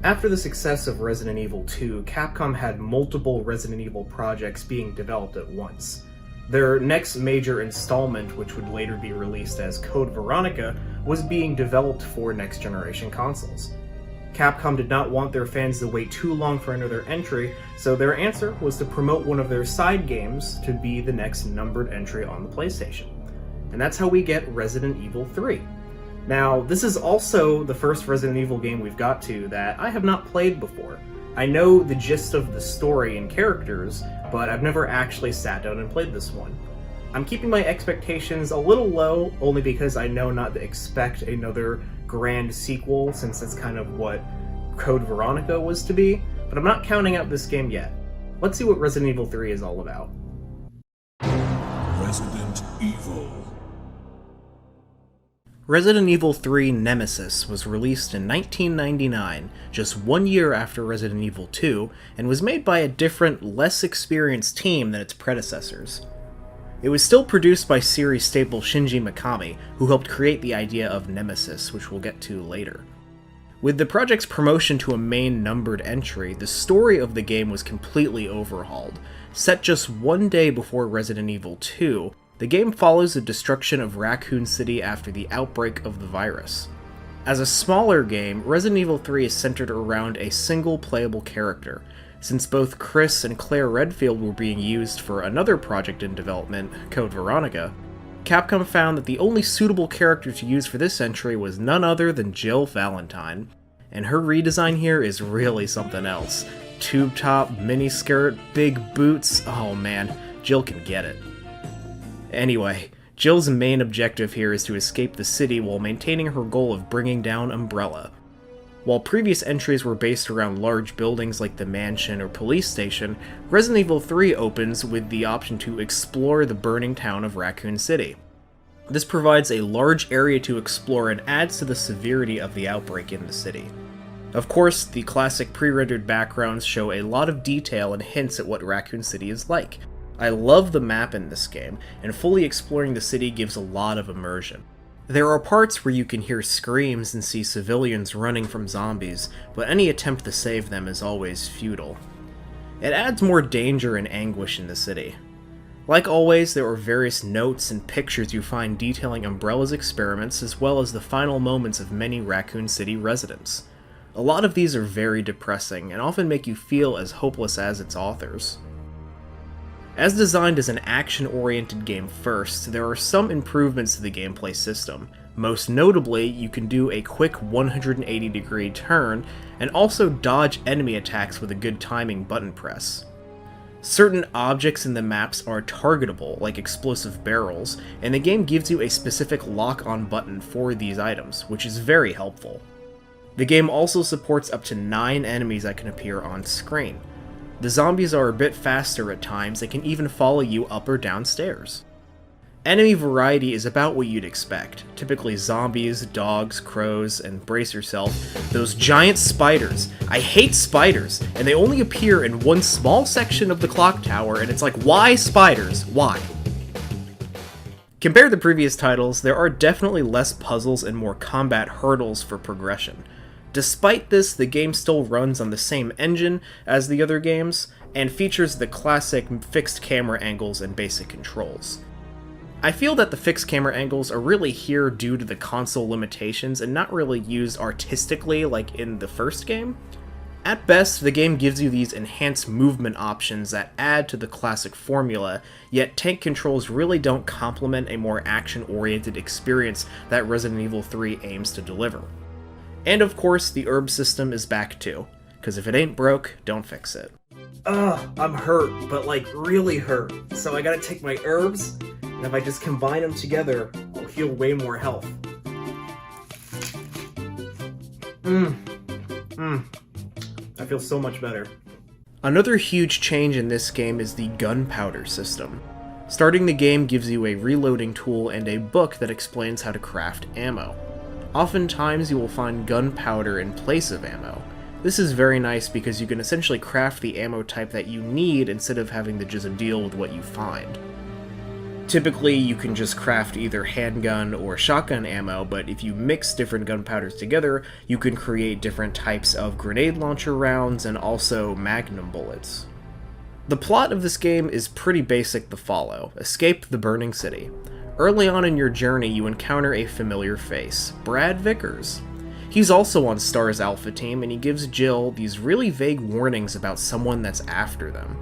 After the success of Resident Evil 2, Capcom had multiple Resident Evil projects being developed at once. Their next major installment, which would later be released as Code Veronica, was being developed for next-generation consoles. Capcom did not want their fans to wait too long for another entry, so their answer was to promote one of their side games to be the next numbered entry on the PlayStation. And that's how we get Resident Evil 3. Now, this is also the first Resident Evil game we've got to that I have not played before. I know the gist of the story and characters, but I've never actually sat down and played this one. I'm keeping my expectations a little low, only because I know not to expect another grand sequel, since that's kind of what Code Veronica was to be, but I'm not counting out this game yet. Let's see what Resident Evil 3 is all about. Resident Evil. Resident Evil 3 Nemesis was released in 1999, just 1 year after Resident Evil 2, and was made by a different, less experienced team than its predecessors. It was still produced by series staple Shinji Mikami, who helped create the idea of Nemesis, which we'll get to later. With the project's promotion to a main numbered entry, the story of the game was completely overhauled. Set just 1 day before Resident Evil 2, the game follows the destruction of Raccoon City after the outbreak of the virus. As a smaller game, Resident Evil 3 is centered around a single playable character. Since both Chris and Claire Redfield were being used for another project in development, Code Veronica, Capcom found that the only suitable character to use for this entry was none other than Jill Valentine, and her redesign here is really something else. Tube top, miniskirt, big boots, oh man, Jill can get it. Anyway, Jill's main objective here is to escape the city while maintaining her goal of bringing down Umbrella. While previous entries were based around large buildings like the mansion or police station, Resident Evil 3 opens with the option to explore the burning town of Raccoon City. This provides a large area to explore and adds to the severity of the outbreak in the city. Of course, the classic pre-rendered backgrounds show a lot of detail and hints at what Raccoon City is like. I love the map in this game, and fully exploring the city gives a lot of immersion. There are parts where you can hear screams and see civilians running from zombies, but any attempt to save them is always futile. It adds more danger and anguish in the city. Like always, there are various notes and pictures you find detailing Umbrella's experiments as well as the final moments of many Raccoon City residents. A lot of these are very depressing and often make you feel as hopeless as its authors. As designed as an action-oriented game first, there are some improvements to the gameplay system. Most notably, you can do a quick 180-degree turn, and also dodge enemy attacks with a good timing button press. Certain objects in the maps are targetable, like explosive barrels, and the game gives you a specific lock-on button for these items, which is very helpful. The game also supports up to 9 enemies that can appear on screen. The zombies are a bit faster at times and can even follow you up or down stairs. Enemy variety is about what you'd expect, typically zombies, dogs, crows, and brace yourself, those giant spiders. I hate spiders, and they only appear in one small section of the clock tower, and it's like, why spiders? Why? Compared to previous titles, there are definitely less puzzles and more combat hurdles for progression. Despite this, the game still runs on the same engine as the other games, and features the classic fixed camera angles and basic controls. I feel that the fixed camera angles are really here due to the console limitations and not really used artistically like in the first game. At best, the game gives you these enhanced movement options that add to the classic formula, yet tank controls really don't complement a more action-oriented experience that Resident Evil 3 aims to deliver. And of course, the herb system is back too, because if it ain't broke, don't fix it. I'm hurt, but like really hurt. So I gotta take my herbs, and if I just combine them together, I'll heal way more health. I feel so much better. Another huge change in this game is the gunpowder system. Starting the game gives you a reloading tool and a book that explains how to craft ammo. Oftentimes you will find gunpowder in place of ammo. This is very nice because you can essentially craft the ammo type that you need instead of having to just deal with what you find. Typically, you can just craft either handgun or shotgun ammo, but if you mix different gunpowders together, you can create different types of grenade launcher rounds and also magnum bullets. The plot of this game is pretty basic to follow. Escape the burning city. Early on in your journey, you encounter a familiar face, Brad Vickers. He's also on STAR's Alpha team, and he gives Jill these really vague warnings about someone that's after them.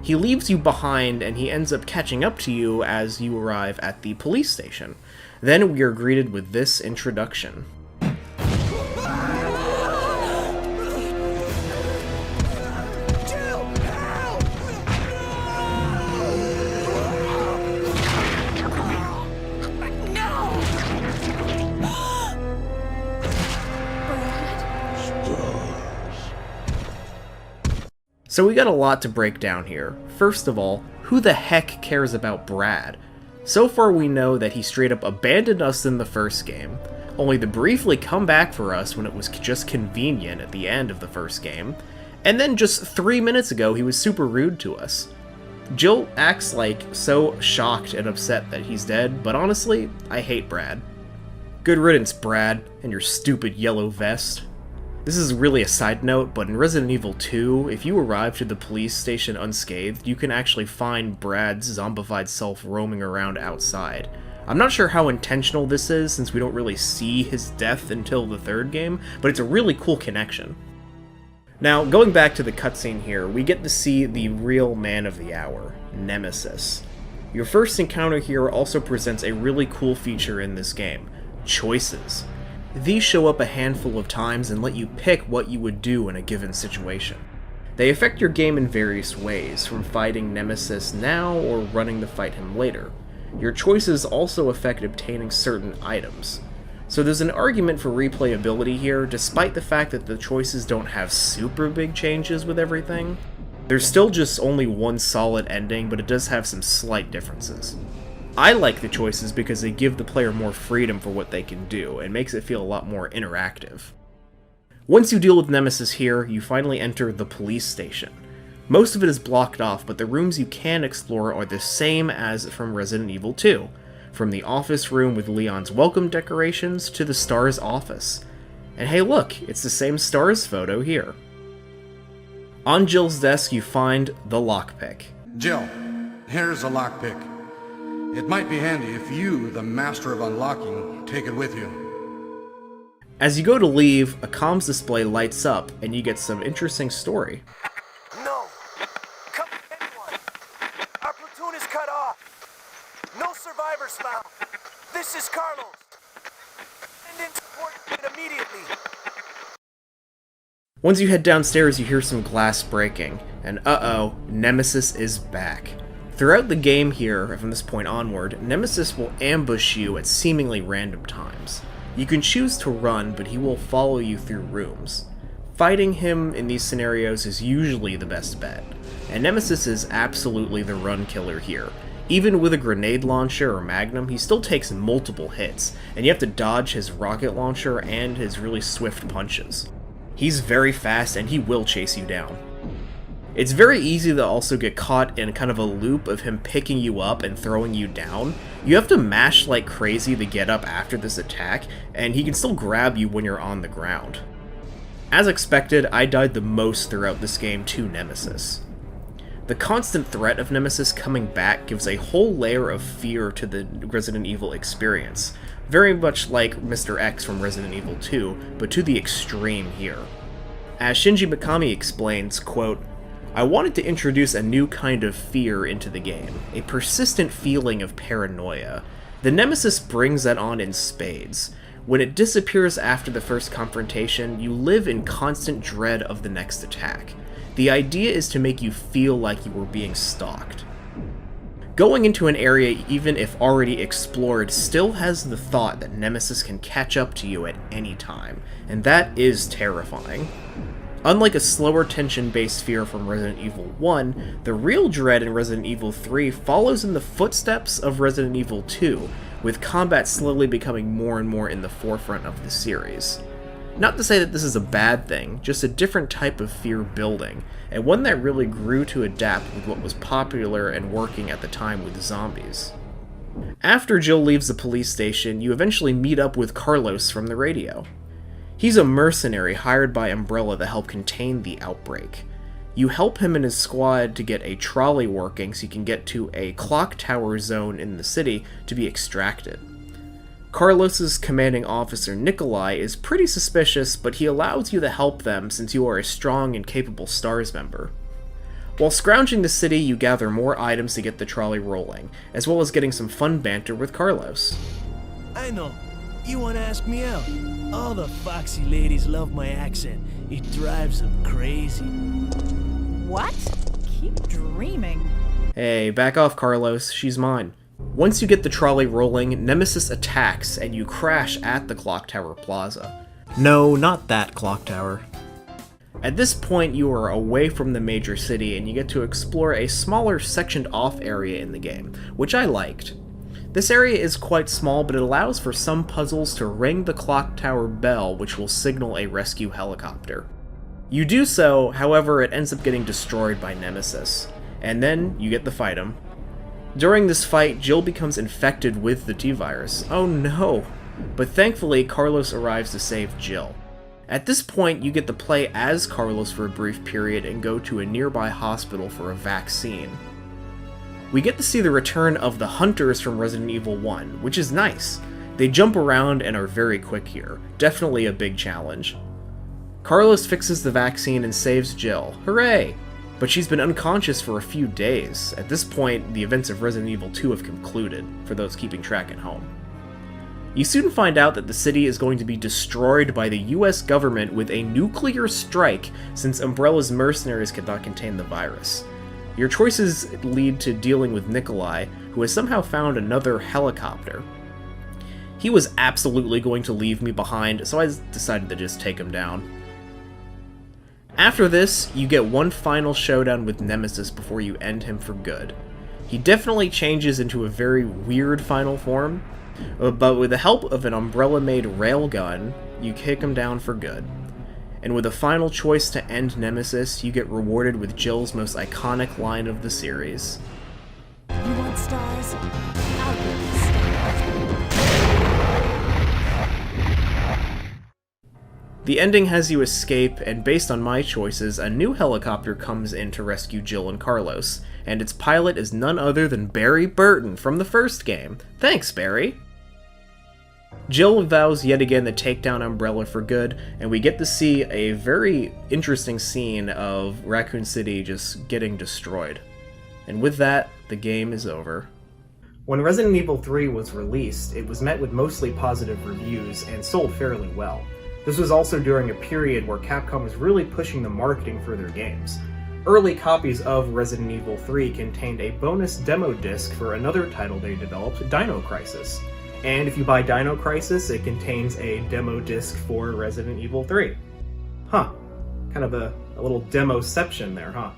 He leaves you behind, and he ends up catching up to you as you arrive at the police station. Then we are greeted with this introduction. So we got a lot to break down here. First of all, who the heck cares about Brad? So far we know that he straight up abandoned us in the first game, only to briefly come back for us when it was just convenient at the end of the first game, and then just 3 minutes ago he was super rude to us. Jill acts like so shocked and upset that he's dead, but honestly, I hate Brad. Good riddance, Brad, and your stupid yellow vest. This is really a side note, but in Resident Evil 2, if you arrive to the police station unscathed, you can actually find Brad's zombified self roaming around outside. I'm not sure how intentional this is, since we don't really see his death until the third game, but it's a really cool connection. Now, going back to the cutscene here, we get to see the real man of the hour, Nemesis. Your first encounter here also presents a really cool feature in this game, choices. These show up a handful of times and let you pick what you would do in a given situation. They affect your game in various ways, from fighting Nemesis now or running to fight him later. Your choices also affect obtaining certain items. So there's an argument for replayability here, despite the fact that the choices don't have super big changes with everything. There's still just only one solid ending, but it does have some slight differences. I like the choices because they give the player more freedom for what they can do, and makes it feel a lot more interactive. Once you deal with Nemesis here, you finally enter the police station. Most of it is blocked off, but the rooms you can explore are the same as from Resident Evil 2. From the office room with Leon's welcome decorations to the STAR's office. And hey look, it's the same STAR's photo here. On Jill's desk you find the lockpick. Jill, here's a lockpick. It might be handy if you, the master of unlocking, take it with you. As you go to leave, a comms display lights up, and you get some interesting story. No! Come anyone! Our platoon is cut off! No survivors found! This is Carlos! Send in support immediately! Once you head downstairs, you hear some glass breaking, and uh-oh, Nemesis is back. Throughout the game here, from this point onward, Nemesis will ambush you at seemingly random times. You can choose to run, but he will follow you through rooms. Fighting him in these scenarios is usually the best bet, and Nemesis is absolutely the run killer here. Even with a grenade launcher or magnum, he still takes multiple hits, and you have to dodge his rocket launcher and his really swift punches. He's very fast, and he will chase you down. It's very easy to also get caught in kind of a loop of him picking you up and throwing you down. You have to mash like crazy to get up after this attack, and he can still grab you when you're on the ground. As expected, I died the most throughout this game to Nemesis. The constant threat of Nemesis coming back gives a whole layer of fear to the Resident Evil experience, very much like Mr. X from Resident Evil 2, but to the extreme here. As Shinji Mikami explains, quote, "I wanted to introduce a new kind of fear into the game, a persistent feeling of paranoia. The Nemesis brings that on in spades. When it disappears after the first confrontation, you live in constant dread of the next attack. The idea is to make you feel like you were being stalked. Going into an area, even if already explored, still has the thought that Nemesis can catch up to you at any time, and that is terrifying. Unlike a slower tension-based fear from Resident Evil 1, the real dread in Resident Evil 3 follows in the footsteps of Resident Evil 2, with combat slowly becoming more and more in the forefront of the series. Not to say that this is a bad thing, just a different type of fear building, and one that really grew to adapt with what was popular and working at the time with zombies. After Jill leaves the police station, you eventually meet up with Carlos from the radio. He's a mercenary hired by Umbrella to help contain the outbreak. You help him and his squad to get a trolley working so you can get to a clock tower zone in the city to be extracted. Carlos's commanding officer Nikolai is pretty suspicious, but he allows you to help them since you are a strong and capable STARS member. While scrounging the city, you gather more items to get the trolley rolling, as well as getting some fun banter with Carlos. I know. You wanna ask me out? All the foxy ladies love my accent. It drives them crazy. What? Keep dreaming. Hey, back off, Carlos. She's mine. Once you get the trolley rolling, Nemesis attacks and you crash at the Clock Tower Plaza. No, not that clock tower. At this point, you are away from the major city and you get to explore a smaller sectioned off area in the game, which I liked. This area is quite small, but it allows for some puzzles to ring the clock tower bell, which will signal a rescue helicopter. You do so, however, it ends up getting destroyed by Nemesis, and then you get to fight him. During this fight, Jill becomes infected with the T-Virus. Oh no! But thankfully, Carlos arrives to save Jill. At this point, you get to play as Carlos for a brief period and go to a nearby hospital for a vaccine. We get to see the return of the hunters from Resident Evil 1, which is nice. They jump around and are very quick here. Definitely a big challenge. Carlos fixes the vaccine and saves Jill. Hooray! But she's been unconscious for a few days. At this point, the events of Resident Evil 2 have concluded, for those keeping track at home. You soon find out that the city is going to be destroyed by the US government with a nuclear strike since Umbrella's mercenaries could not contain the virus. Your choices lead to dealing with Nikolai, who has somehow found another helicopter. He was absolutely going to leave me behind, so I decided to just take him down. After this, you get one final showdown with Nemesis before you end him for good. He definitely changes into a very weird final form, but with the help of an Umbrella-made railgun, you kick him down for good. And with a final choice to end Nemesis, you get rewarded with Jill's most iconic line of the series. You want stars? I'll give you stars. The ending has you escape, and based on my choices, a new helicopter comes in to rescue Jill and Carlos, and its pilot is none other than Barry Burton from the first game. Thanks, Barry! Jill vows yet again to take down Umbrella for good, and we get to see a very interesting scene of Raccoon City just getting destroyed. And with that, the game is over. When Resident Evil 3 was released, it was met with mostly positive reviews and sold fairly well. This was also during a period where Capcom was really pushing the marketing for their games. Early copies of Resident Evil 3 contained a bonus demo disc for another title they developed, Dino Crisis. And if you buy Dino Crisis, it contains a demo disc for Resident Evil 3. Huh. Kind of a little demoception there, huh?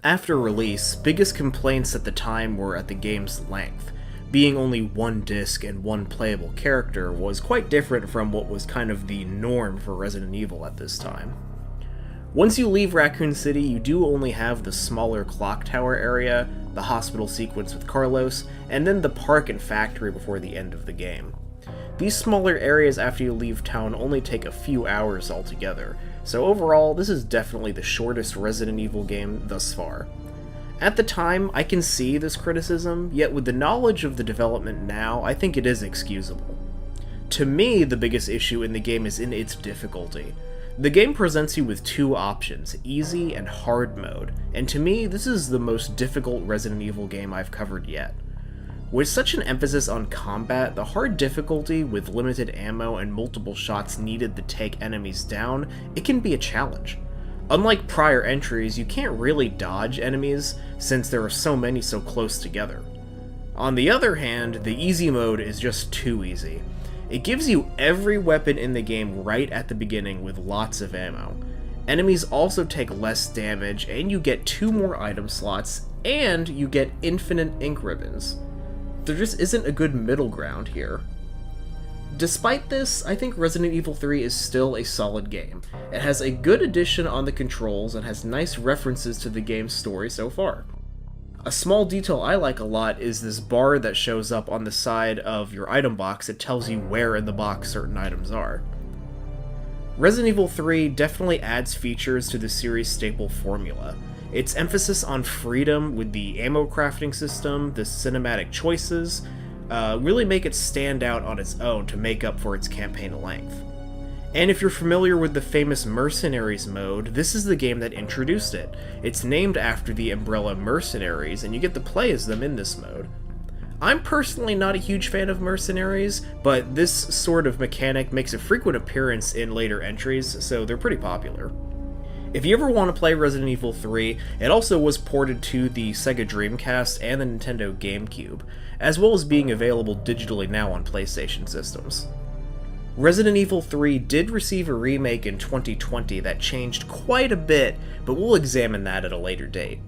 After release, biggest complaints at the time were at the game's length. Being only one disc and one playable character was quite different from what was kind of the norm for Resident Evil at this time. Once you leave Raccoon City, you do only have the smaller clock tower area, the hospital sequence with Carlos, and then the park and factory before the end of the game. These smaller areas after you leave town only take a few hours altogether, so overall, this is definitely the shortest Resident Evil game thus far. At the time, I can see this criticism, yet with the knowledge of the development now, I think it is excusable. To me, the biggest issue in the game is in its difficulty. The game presents you with two options, easy and hard mode, and to me, this is the most difficult Resident Evil game I've covered yet. With such an emphasis on combat, the hard difficulty with limited ammo and multiple shots needed to take enemies down, it can be a challenge. Unlike prior entries, you can't really dodge enemies since there are so many so close together. On the other hand, the easy mode is just too easy. It gives you every weapon in the game right at the beginning with lots of ammo. Enemies also take less damage, and you get 2 more item slots, and you get infinite ink ribbons. There just isn't a good middle ground here. Despite this, I think Resident Evil 3 is still a solid game. It has a good addition on the controls and has nice references to the game's story so far. A small detail I like a lot is this bar that shows up on the side of your item box that tells you where in the box certain items are. Resident Evil 3 definitely adds features to the series' staple formula. Its emphasis on freedom with the ammo crafting system, the cinematic choices, really make it stand out on its own to make up for its campaign length. And if you're familiar with the famous Mercenaries mode, this is the game that introduced it. It's named after the Umbrella Mercenaries, and you get to play as them in this mode. I'm personally not a huge fan of Mercenaries, but this sort of mechanic makes a frequent appearance in later entries, so they're pretty popular. If you ever want to play Resident Evil 3, it also was ported to the Sega Dreamcast and the Nintendo GameCube, as well as being available digitally now on PlayStation systems. Resident Evil 3 did receive a remake in 2020 that changed quite a bit, but we'll examine that at a later date.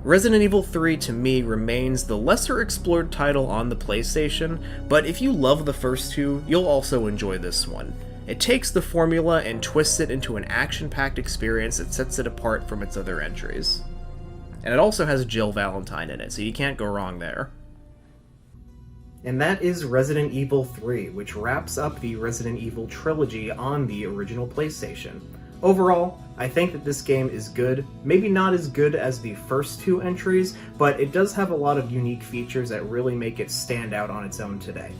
Resident Evil 3 to me remains the lesser explored title on the PlayStation, but if you love the first two, you'll also enjoy this one. It takes the formula and twists it into an action-packed experience that sets it apart from its other entries. And it also has Jill Valentine in it, so you can't go wrong there. And that is Resident Evil 3, which wraps up the Resident Evil trilogy on the original PlayStation. Overall, I think that this game is good, maybe not as good as the first two entries, but it does have a lot of unique features that really make it stand out on its own today.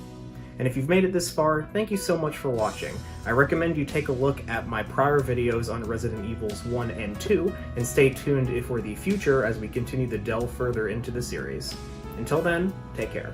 And if you've made it this far, thank you so much for watching. I recommend you take a look at my prior videos on Resident Evils 1 and 2, and stay tuned for the future as we continue to delve further into the series. Until then, take care.